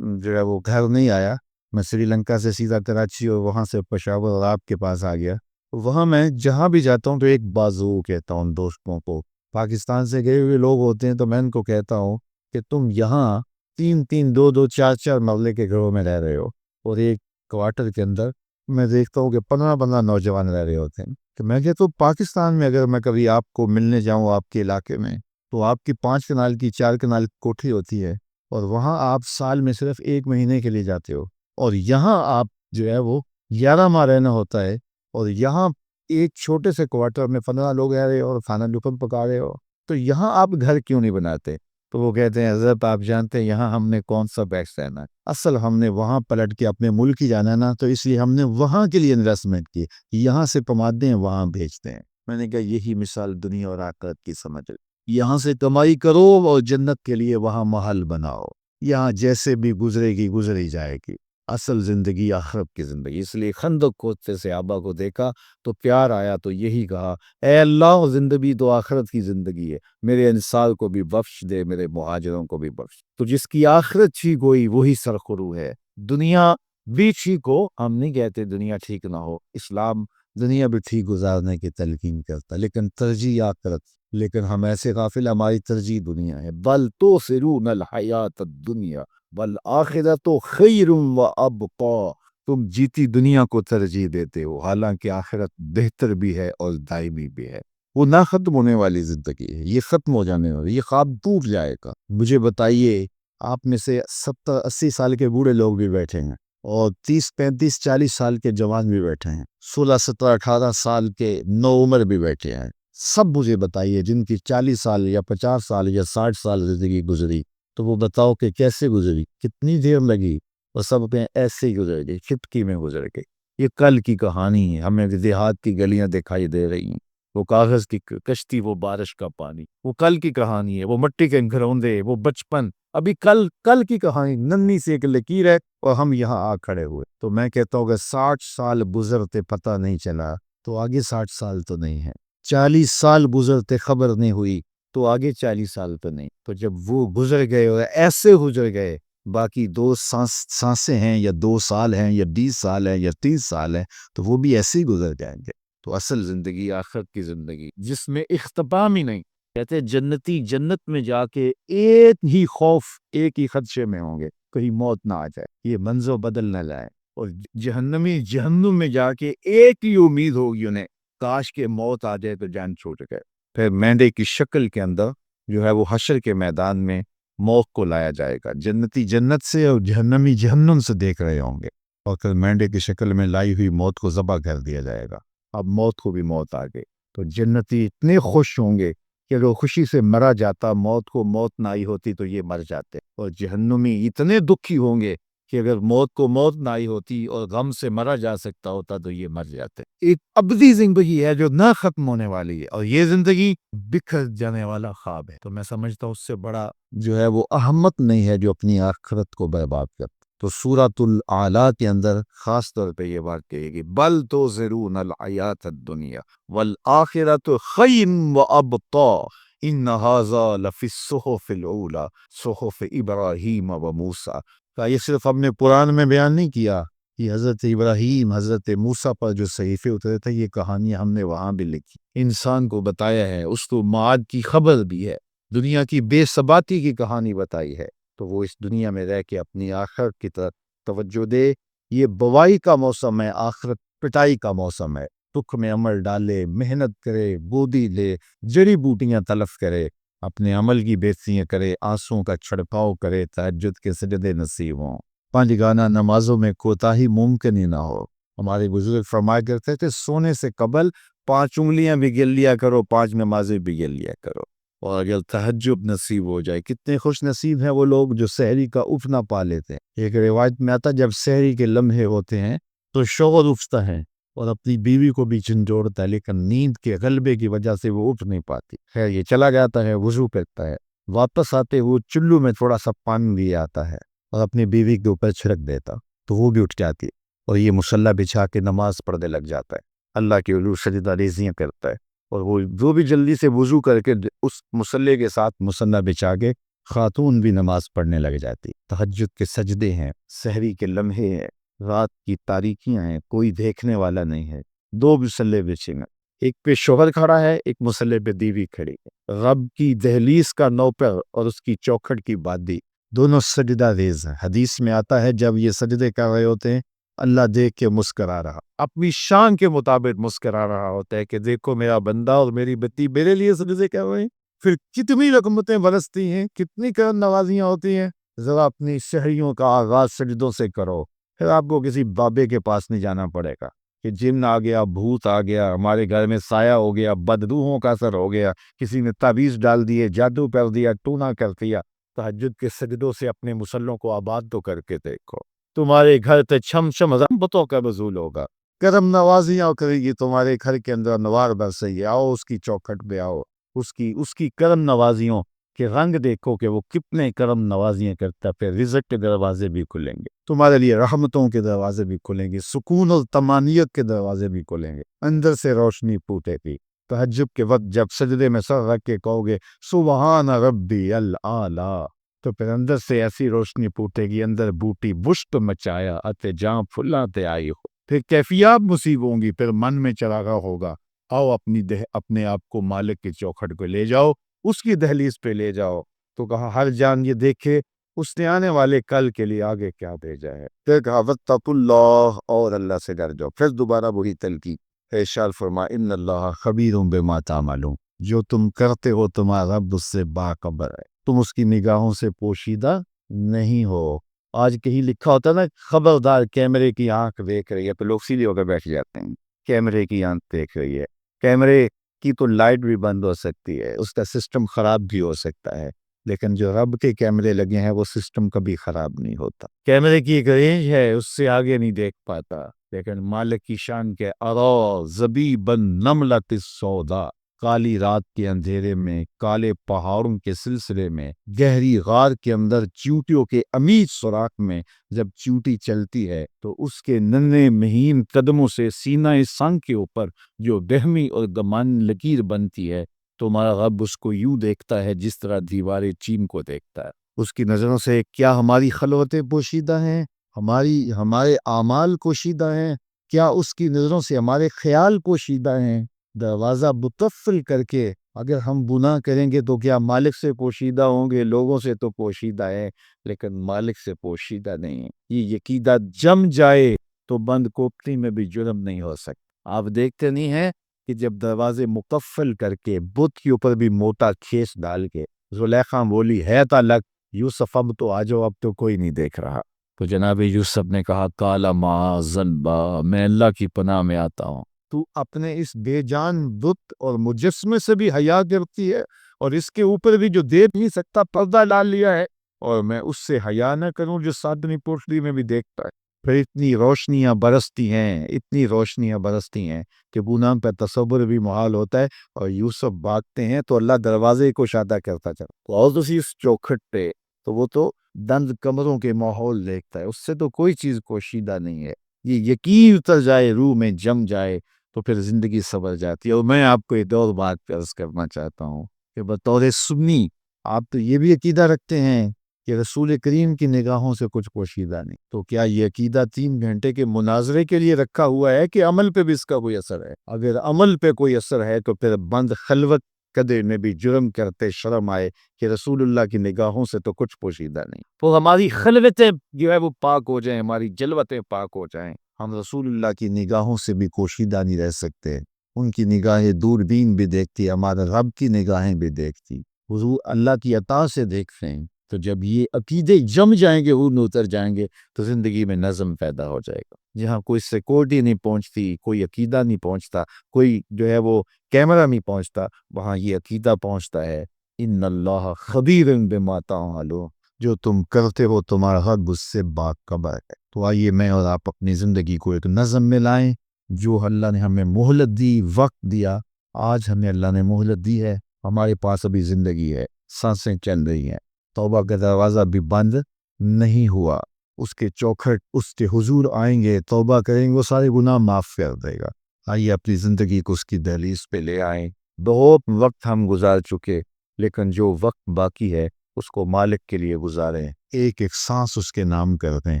جو ہے وہ گھر نہیں آیا، میں سری لنکا سے سیدھا کراچی اور وہاں سے پشاور اور آپ کے پاس آ گیا۔ وہاں میں جہاں بھی جاتا ہوں تو ایک بات ضرور کہتا ہوں دوستوں کو، پاکستان سے گئے ہوئے لوگ ہوتے ہیں تو میں ان کو کہتا ہوں کہ تم یہاں 3 2 4 مرلے کے گھروں میں رہ رہے ہو، اور ایک کوارٹر کے اندر میں دیکھتا ہوں کہ 15 نوجوان رہ رہے ہوتے ہیں۔ کہ میں کہتا ہوں پاکستان میں اگر میں کبھی آپ کو ملنے جاؤں آپ کے علاقے میں، تو آپ کی 5 کنال کی 4 کنال کوٹھی ہوتی ہے، اور وہاں آپ سال میں صرف 1 مہینے کے لیے جاتے ہو، اور یہاں آپ جو ہے وہ 11 ماہ رہنا ہوتا ہے، اور یہاں ایک چھوٹے سے کوارٹر میں 15 لوگ رہ رہے ہو اور کھانا لقم پکا رہے ہو، تو یہاں آپ گھر کیوں نہیں بناتے؟ تو وہ کہتے ہیں حضرت آپ جانتے ہیں یہاں ہم نے کون سا بیکس رہنا ہے، اصل ہم نے وہاں پلٹ کے اپنے ملک ہی جانا ہے نا، تو اس لیے ہم نے وہاں کے لیے انویسٹمنٹ کی، یہاں سے کماتے ہیں وہاں بھیجتے ہیں۔ میں نے کہا یہی مثال دنیا اور آخرت کی سمجھ، یہاں سے کمائی کرو اور جنت کے لیے وہاں محل بناؤ، یہاں جیسے بھی گزرے گی گزری جائے گی، اصل زندگی آخرت کی زندگی۔ اس لیے خندق کھودتے صحابہ کو دیکھا تو پیار آیا تو یہی کہا، اے اللہ زندگی تو آخرت کی زندگی ہے، میرے انصار کو بھی بخش دے، میرے مہاجروں کو بھی بخش۔ تو جس کی آخرت ٹھیک ہوئی وہی سرخرو ہے۔ دنیا بھی ٹھیک ہو، ہم نہیں کہتے دنیا ٹھیک نہ ہو، اسلام دنیا بھی ٹھیک گزارنے کی تلقین کرتا، لیکن ترجیح آخرت، لیکن ہم ایسے غافل، ہماری ترجیح دنیا ہے۔ بل تؤثرون الحیات الدنیا والآخرۃ خیر وابقیٰ، تم جیتی دنیا کو ترجیح دیتے ہو، حالانکہ آخرت بہتر بھی ہے اور دائمی بھی ہے۔ وہ نہ ختم ہونے والی زندگی ہے، یہ ختم ہو جانے والی، یہ خواب ٹوٹ جائے گا۔ مجھے بتائیے، آپ میں سے 70 80 سال کے بوڑھے لوگ بھی بیٹھے ہیں، اور 30 35 40 سال کے جوان بھی بیٹھے ہیں، 16 17 18 سال کے نو عمر بھی بیٹھے ہیں۔ سب مجھے بتائیے جن کی 40 سال یا 50 سال یا 60 سال زندگی گزری، تو وہ بتاؤ کہ کیسے گزری، کتنی دیر لگی، اور سب میں ایسے ہی گزر گئی، چٹکی میں گزر گئی۔ یہ کل کی کہانی ہے، ہمیں دیہات کی گلیاں دکھائی دے رہی ہیں، وہ کاغذ کی کشتی، وہ بارش کا پانی، وہ کل کی کہانی ہے، وہ مٹی کے گھروندے، وہ بچپن، ابھی کل کی کہانی، ننھی سی ایک لکیر ہے، اور ہم یہاں آ کھڑے ہوئے۔ تو میں کہتا ہوں کہ 60 سال گزرتے پتہ نہیں چلا، تو آگے 60 سال تو نہیں ہے، 40 سال گزرتے خبر نہیں ہوئی، تو آگے 40 سال تو نہیں۔ تو جب وہ گزر گئے اور ایسے گزر گئے، باقی 2 سانسیں ہیں، یا 2 سال ہیں، یا 20 سال ہیں، یا 30 سال ہیں، تو وہ بھی ایسے ہی گزر جائیں گے۔ تو اصل زندگی آخرت کی زندگی، جس میں اختتام ہی نہیں۔ کہتے ہیں جنتی جنت میں جا کے ایک ہی خوف، ایک ہی خدشے میں ہوں گے، کہیں موت نہ آ جائے، یہ منظر بدل نہ لائے، اور جہنمی جہنم میں جا کے ایک ہی امید ہوگی انہیں، کاش کے موت آ جائے تو جان چھوٹ گئے۔ پھر مینڈے کی شکل کے اندر جو ہے وہ حشر کے میدان میں موت کو لایا جائے گا، جنتی جنت سے اور جہنمی جہنم سے دیکھ رہے ہوں گے، اور پھر مینڈے کی شکل میں لائی ہوئی موت کو ذبح کر دیا جائے گا۔ اب موت کو بھی موت آ گئی، تو جنتی اتنے خوش ہوں گے کہ اگر خوشی سے مرا جاتا، موت کو موت نہ آئی ہوتی تو یہ مر جاتے، اور جہنمی اتنے دکھی ہوں گے کہ اگر موت کو موت نہ آئی ہوتی اور غم سے مرا جا سکتا ہوتا تو یہ مر جاتے۔ ایک ابدی زندگی ہے جو نہ ختم ہونے والی ہے، اور یہ زندگی بکھر جانے والا خواب ہے۔ تو میں سمجھتا ہوں اس سے بڑا جو ہے وہ اہمیت نہیں ہے جو اپنی آخرت کو برباد کرتا۔ تو سورۃ الاعلیٰ کے اندر خاص طور پہ یہ بات کہے گی، بل تؤثرون الحیات الدنیا والآخرۃ خیر وابقیٰ ان ھذا لفی الصحف الاولیٰ صحف ابراہیم و موسیٰ۔ یہ صرف ہم نے قرآن میں بیان نہیں کیا، یہ حضرت ابراہیم، حضرت موسیٰ پر جو صحیفے اترے تھے، یہ کہانیاں ہم نے وہاں بھی لکھی، انسان کو بتایا ہے، اس کو معاد کی خبر بھی ہے، دنیا کی بے ثباتی کی کہانی بتائی ہے، تو وہ اس دنیا میں رہ کے اپنی آخرت کی طرف توجہ دے، یہ بوائی کا موسم ہے، آخرت پٹائی کا موسم ہے۔ تک میں عمل ڈالے، محنت کرے، بودی لے، جڑی بوٹیاں تلف کرے، اپنے عمل کی بےعزتیاں کرے، آنسوں کا چھڑکاؤ کرے، تہجد کے سجدے نصیب ہوں۔ پانچ گانا نمازوں میں کوتاہی ممکن ہی نہ ہو۔ ہمارے بزرگ فرمایا کرتے تھے سونے سے قبل 5 انگلیاں بھی گن لیا کرو، 5 نمازیں بھی گن لیا کرو۔ اور اگر تہجد نصیب ہو جائے، کتنے خوش نصیب ہیں وہ لوگ جو سحری کا اف نہ پا لیتے ہیں۔ ایک روایت میں آتا جب سحری کے لمحے ہوتے ہیں تو شوہر اٹھتا ہے اور اپنی بیوی کو بھی جھنجھوڑتا ہے، لیکن نیند کے غلبے کی وجہ سے وہ اٹھ نہیں پاتی۔ خیر یہ چلا جاتا ہے، وضو کرتا ہے، واپس آتے وہ چلو میں تھوڑا سا پانی بھی آتا ہے اور اپنی بیوی کے اوپر چھڑک دیتا تو وہ بھی اٹھ جاتی ہے اور یہ مصلی بچھا کے نماز پڑھنے لگ جاتا ہے، اللہ کے علو سجدہ ریزیاں کرتا ہے، اور وہ بھی جلدی سے وضو کر کے اس مصلی کے ساتھ مصلی بچھا کے خاتون بھی نماز پڑھنے لگ جاتی۔ تہجد کے سجدے ہیں، سحری کے لمحے ہیں، رات کی تاریکیاں ہیں، کوئی دیکھنے والا نہیں ہے، 2 مصلی بچھے ہیں، ایک پہ شوہر کھڑا ہے، ایک مصلی پہ بیوی کھڑی ہے، رب کی دہلیز کا نوپر اور اس کی چوکھٹ کی بادی دونوں سجدہ ریز ہیں۔ حدیث میں آتا ہے جب یہ سجدے کر رہے ہوتے ہیں اللہ دیکھ کے مسکرا رہا، اپنی شان کے مطابق مسکرا رہا ہوتا ہے کہ دیکھو میرا بندہ اور میری بتی میرے لیے سجدے کر رہے ہیں۔ پھر کتنی رحمتیں برستی ہیں، کتنی کرم نوازیاں ہوتی ہیں۔ ذرا اپنی سحریوں کا آغاز سجدوں سے کرو، پھر آپ کو کسی بابے کے پاس نہیں جانا پڑے گا کہ جن آ گیا، بھوت آ گیا، ہمارے گھر میں سایہ ہو گیا، بدروحوں کا اثر ہو گیا، کسی نے تعویذ ڈال دیے، جادو کر دیا، ٹونا کر دیا۔ تہجد کے سجدوں سے اپنے مسلوں کو آباد تو کر کے دیکھو، تمہارے گھر تے چھم چھم رحمتوں کا نزول ہوگا، کرم نوازیاں کرے گی تمہارے گھر کے اندر، نوار برسے گی۔ آؤ اس کی چوکھٹ پہ آؤ، اس کی کرم نوازیوں کے رنگ دیکھو کہ وہ کتنے کرم نوازیاں کرتا ہے، پھر رزق کے دروازے بھی کھلیں گے تمہارے لیے، رحمتوں کے دروازے بھی کھلیں گے، سکون اور طمانینت کے دروازے بھی کھلیں گے، اندر سے روشنی پھوٹے گی۔ تہجد کے وقت جب سجدے میں سر رکھ کے کہو گے سبحان ربی الاعلی، تو پھر اندر سے ایسی روشنی پھوٹے گی، اندر بوٹی بشت مچایا اتے جہاں پھلاں تے آئی ہو، پھر کیفیات مصیب ہوں گی، پھر من میں چراغا ہوگا۔ آؤ اپنے آپ کو مالک کی چوکھٹ پہ لے جاؤ، اس کی دہلیز پہ لے جاؤ۔ تو کہا ہر جان یہ دیکھے اس نے آنے والے کل کے لیے آگے کیا بھیجا ہے۔ پھر کہا واتقوا اللہ، اور اللہ سے ڈر جاؤ۔ پھر دوبارہ وہی تلقین، ارشاد فرما ان اللہ خبیر بما تعملون، جو تم کرتے ہو تمہارا رب اس سے باخبر ہے، تم اس کی نگاہوں سے پوشیدہ نہیں ہو۔ آج کہیں لکھا ہوتا نا خبردار کیمرے کی آنکھ دیکھ رہی ہے، تو لوگ سیدھے ہو کے بیٹھ جاتے ہیں، کیمرے کی آنکھ دیکھ رہی ہے۔ کیمرے کی تو لائٹ بھی بند ہو سکتی ہے، اس کا سسٹم خراب بھی ہو سکتا ہے، لیکن جو رب کے کیمرے لگے ہیں وہ سسٹم کبھی خراب نہیں ہوتا۔ کیمرے کی ایک رینج ہے، اس سے آگے نہیں دیکھ پاتا، لیکن مالک کی شان کے ارا زبیبن نملۃ السودا، کالی رات کے اندھیرے میں، کالے پہاڑوں کے سلسلے میں، گہری غار کے اندر چیونٹیوں کے عمیق سوراخ میں جب چیونٹی چلتی ہے تو اس کے ننھے مہین قدموں سے سینہ سنگ کے اوپر جو بہمی اور گمان لکیر بنتی ہے، تمہارا رب اس کو یوں دیکھتا ہے جس طرح دیوار چین کو دیکھتا ہے۔ اس کی نظروں سے کیا ہماری خلوتیں پوشیدہ ہیں، ہمارے اعمال پوشیدہ ہیں، کیا اس کی نظروں سے ہمارے خیال پوشیدہ ہیں؟ دروازہ متفل کر کے اگر ہم گناہ کریں گے تو کیا مالک سے پوشیدہ ہوں گے؟ لوگوں سے تو پوشیدہ ہے لیکن مالک سے پوشیدہ نہیں ہے۔ یہ عقیدہ جم جائے تو بند کوپلی میں بھی جرم نہیں ہو سکتا۔ آپ دیکھتے نہیں ہیں کہ جب دروازے مقفل کر کے بت کے اوپر بھی موٹا کھیس ڈال کے زلیخا بولی ہے تا لگ یوسف اب تو آجو، اب تو کوئی نہیں دیکھ رہا، تو جناب یوسف نے کہا کالا معاذ اللہ، میں اللہ کی پناہ میں آتا ہوں، تو اپنے اس بے جان بت اور مجسمے سے بھی حیا کرتی ہے، اور اس کے اوپر بھی جو دیکھ نہیں سکتا پردہ ڈال لیا ہے، اور میں اس سے حیا نہ کروں جو ساتویں پوٹلی میں بھی دیکھتا ہے۔ پھر اتنی روشنیاں برستی ہیں، اتنی روشنیاں برستی ہیں کہ گناہ پہ تصور بھی محال ہوتا ہے، اور یوسف بھاگتے ہیں تو اللہ دروازے کو شادہ کرتا چلا اور اسی اس چوکھٹ پہ تو وہ تو دند کمروں کے ماحول دیکھتا ہے، اس سے تو کوئی چیز پوشیدہ نہیں ہے۔ یہ یقین اتر جائے، روح میں جم جائے تو پھر زندگی سنور جاتی ہے۔ اور میں آپ کو ایک اور بات عرض کرنا چاہتا ہوں کہ بطور سنی آپ تو یہ بھی عقیدہ رکھتے ہیں کہ رسول کریم کی نگاہوں سے کچھ پوشیدہ نہیں، تو کیا یہ عقیدہ 3 گھنٹے کے مناظرے کے لیے رکھا ہوا ہے کہ عمل پہ بھی اس کا کوئی اثر ہے؟ اگر عمل پہ کوئی اثر ہے تو پھر بند خلوت کدے میں بھی جرم کرتے شرم آئے کہ رسول اللہ کی نگاہوں سے تو کچھ پوشیدہ نہیں، تو ہماری خلوتیں جو ہے وہ پاک ہو جائیں، ہماری جلوتیں پاک ہو جائیں، ہم رسول اللہ کی نگاہوں سے بھی پوشیدہ نہیں رہ سکتے۔ ان کی نگاہیں دوربین بھی دیکھتی، ہمارے رب کی نگاہیں بھی دیکھتی، حضور اللہ کی عطا سے دیکھتے ہیں۔ تو جب یہ عقیدے جم جائیں گے، اون اتر جائیں گے، تو زندگی میں نظم پیدا ہو جائے گا۔ جہاں کوئی سیکورٹی نہیں پہنچتی، کوئی عقیدہ نہیں پہنچتا، کوئی جو ہے وہ کیمرہ نہیں پہنچتا، وہاں یہ عقیدہ پہنچتا ہے، ان اللہ خبیر بما تعملون، جو تم کرتے ہو تمہارا رب اس سے باخبر ہے۔ تو آئیے میں اور آپ اپنی زندگی کو ایک نظم میں لائیں۔ جو اللہ نے ہمیں مہلت دی، وقت دیا، آج ہمیں اللہ نے مہلت دی ہے، ہمارے پاس ابھی زندگی ہے، سانسیں چل رہی ہیں، توبہ کا دروازہ بھی بند نہیں ہوا، اس کے چوکھٹ اس کے حضور آئیں گے، توبہ کریں گے، وہ سارے گناہ معاف کر دے گا۔ آئیے اپنی زندگی کو اس کی دہلیز پہ لے آئیں۔ بہت وقت ہم گزار چکے، لیکن جو وقت باقی ہے اس کو مالک کے لیے گزاریں، ایک ایک سانس اس کے نام کر دیں،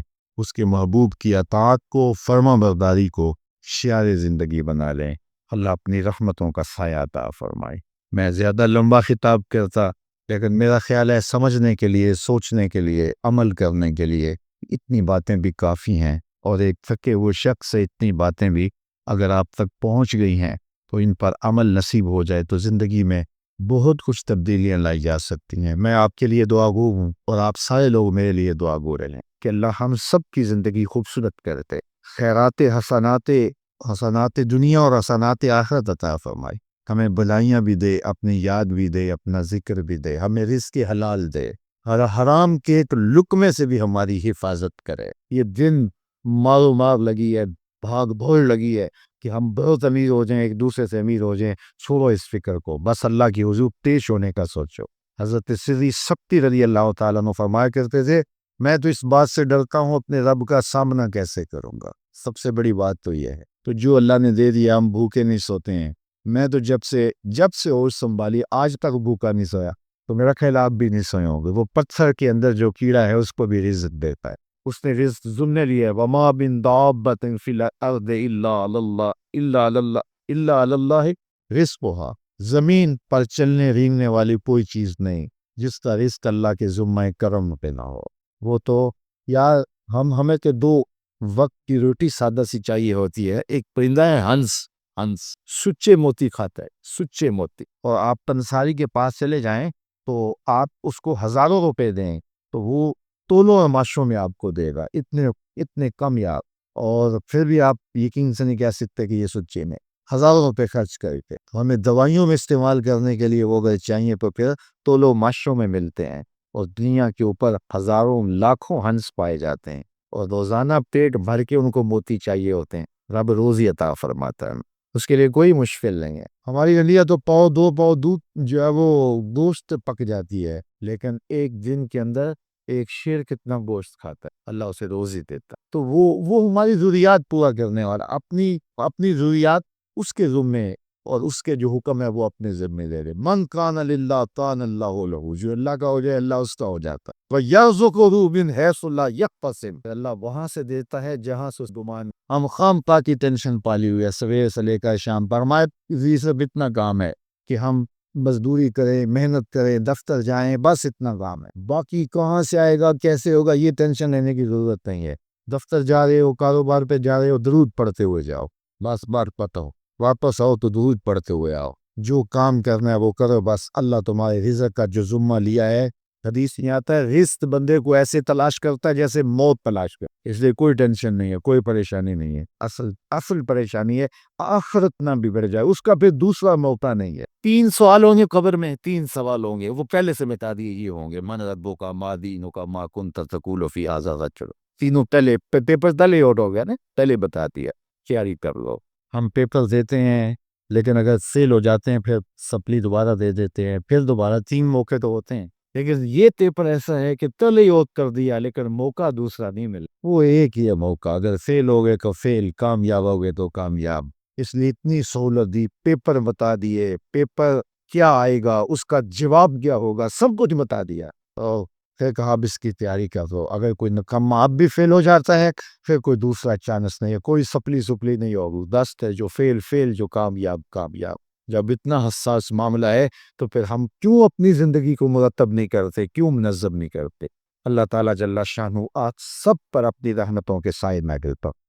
اس کے محبوب کی اطاعت کو، فرما برداری کو شعار زندگی بنا لیں۔ اللہ اپنی رحمتوں کا سایہ عطا فرمائے۔ میں زیادہ لمبا خطاب کرتا، لیکن میرا خیال ہے سمجھنے کے لیے، سوچنے کے لیے، عمل کرنے کے لیے اتنی باتیں بھی کافی ہیں، اور ایک تھکے ہوئے شخص سے اتنی باتیں بھی اگر آپ تک پہنچ گئی ہیں تو ان پر عمل نصیب ہو جائے تو زندگی میں بہت کچھ تبدیلیاں لائی جا سکتی ہیں۔ میں آپ کے لیے دعا گو ہوں، اور آپ سارے لوگ میرے لیے دعا گو رہیں کہ اللہ ہم سب کی زندگی خوبصورت کرتے، خیرات حسنات دنیا اور حسنات آخرت عطا فرمائے، ہمیں بلائیاں بھی دے، اپنی یاد بھی دے، اپنا ذکر بھی دے، ہمیں رزق حلال دے، اور حرام کے ایک لقمے سے بھی ہماری حفاظت کرے۔ یہ دن مار و مار لگی ہے، بھاگ بھوڑ لگی ہے کہ ہم بہت امیر ہو جائیں، ایک دوسرے سے امیر ہو جائیں، چھوڑو اس فکر کو، بس اللہ کی حضور پیش ہونے کا سوچو۔ حضرت سری سکتی رضی اللہ تعالیٰ عنہ فرمایا کرتے تھے، میں تو اس بات سے ڈرتا ہوں اپنے رب کا سامنا کیسے کروں گا۔ سب سے بڑی بات تو یہ ہے، تو جو اللہ نے دے دیا ہم بھوکے نہیں سوتے ہیں۔ میں تو جب سے ہوش سنبھالی آج تک بھوکا نہیں سویا، تو میرا خیال آپ بھی نہیں سوئے ہوں گے۔ وہ پتھر کے اندر جو کیڑا ہے اس کو بھی رزق دیتا ہے، اس نے رزق ضمن لیا ہے، وَمَا مِن دَابَّةٍ فِي الْأَرْضِ إِلَّا عَلَى اللَّهِ رِزْقُهَا، زمین پر چلنے رینگنے والی کوئی چیز نہیں جس کا رزق اللہ کے ذمہ کرم پہ نہ ہو۔ وہ تو یار ہمیں کہ دو وقت کی روٹی سادہ سی چاہیے ہوتی ہے۔ ایک پرندہ ہے ہنس سچے موتی کھاتا ہے، سچے موتی، اور آپ پنساری کے پاس چلے جائیں تو آپ اس کو ہزاروں روپے دیں تو وہ تولوں اور ماشوں میں آپ کو دے گا، اتنے کم یار، اور پھر بھی آپ یقین سے نہیں کہہ سکتے کہ یہ سچے میں ہزاروں روپے خرچ کر کے ہمیں دوائیوں میں استعمال کرنے کے لیے وہ اگر چاہیے تو پھر تولوں ماشوں میں ملتے ہیں، اور دنیا کے اوپر ہزاروں لاکھوں ہنس پائے جاتے ہیں، اور روزانہ پیٹ بھر کے ان کو موتی چاہیے ہوتے ہیں۔ رب روزی عطا فرماتا ہے، اس کے لیے کوئی مشکل نہیں ہے۔ ہماری انڈیا تو دو پاؤ دودھ جو ہے وہ گوشت پک جاتی ہے، لیکن ایک دن کے اندر ایک شیر کتنا گوشت کھاتا ہے، اللہ اسے روزی دیتا ہے۔ تو وہ ہماری ضروریات پورا کرنے والا، اپنی ضروریات اس کے ذمے، اور اس کے جو حکم ہے وہ اپنے ذمے دے دے۔ من کان للہ کان اللہ لہ، جو اللہ کا ہو جائے اللہ اس کا ہو جاتا ہے۔ وَيَرْزُقْهُ مِنْ حَيْثُ لَا يَحْتَسِبُ، اللہ وہاں سے دیتا ہے جہاں سے گمان۔ ہم خام خواہ کی ٹینشن پالی ہوئی ہے، سویر سے لے کر شام، فرمائے سب اتنا کام ہے کہ ہم مزدوری کریں، محنت کریں، دفتر جائیں، بس اتنا کام ہے، باقی کہاں سے آئے گا، کیسے ہوگا، یہ ٹینشن لینے کی ضرورت نہیں ہے۔ دفتر جا رہے ہو، کاروبار پہ جا رہے ہو، درود پڑھتے ہوئے جاؤ، بس بات پتہ ہو، واپس آؤ تو درود پڑھتے ہوئے آؤ، جو کام کرنا ہے وہ کرو، بس اللہ تمہارے رزق کا جو ذمہ لیا ہے، حدیث میں آتا ہے رزق بندے کو ایسے تلاش کرتا ہے جیسے موت تلاش کر، اس لیے کوئی ٹینشن نہیں ہے، کوئی پریشانی نہیں ہے۔ اصل پریشانی ہے آخرت نہ بگڑ جائے، اس کا پھر دوسرا موقع نہیں ہے۔ 3 سوال ہوں گے قبر میں، 3 سوال ہوں گے، وہ پہلے سے بتا دیے یہ ہوں گے، من ربک ما دینک ما کنت تقول فی ھذا الرجل، تینوں پہلے پیپر پہلے آؤٹ ہو گیا نا، پہلے بتا دیا، تیاری کر لو۔ ہم پیپر دیتے ہیں لیکن اگر فیل ہو جاتے ہیں پھر سپلی دوبارہ دے دیتے ہیں، پھر دوبارہ 3 موقع تو ہوتے ہیں، لیکن یہ پیپر ایسا ہے کہ پہلے ہی آؤٹ کر دیا لیکن موقع دوسرا نہیں ملا، وہ ایک ہی ہے موقع، اگر فیل ہو گئے تو فیل، کامیاب ہو گئے تو کامیاب۔ اس لیے اتنی سہولت دی، پیپر بتا دیے، پیپر کیا آئے گا، اس کا جواب کیا ہوگا، سب کچھ بتا دیا، اور پھر کہا اب اس کی تیاری کر دو، اگر کوئی نکما اب بھی فیل ہو جاتا ہے پھر کوئی دوسرا چانس نہیں ہے، کوئی سپلی نہیں ہوگی، دست ہے جو فیل جو کامیاب۔ جب اتنا حساس معاملہ ہے تو پھر ہم کیوں اپنی زندگی کو مرتب نہیں کرتے، کیوں منظم نہیں کرتے؟ اللہ تعالیٰ جل شانہ آپ سب پر اپنی رحمتوں کے سائے نازل فرمائے۔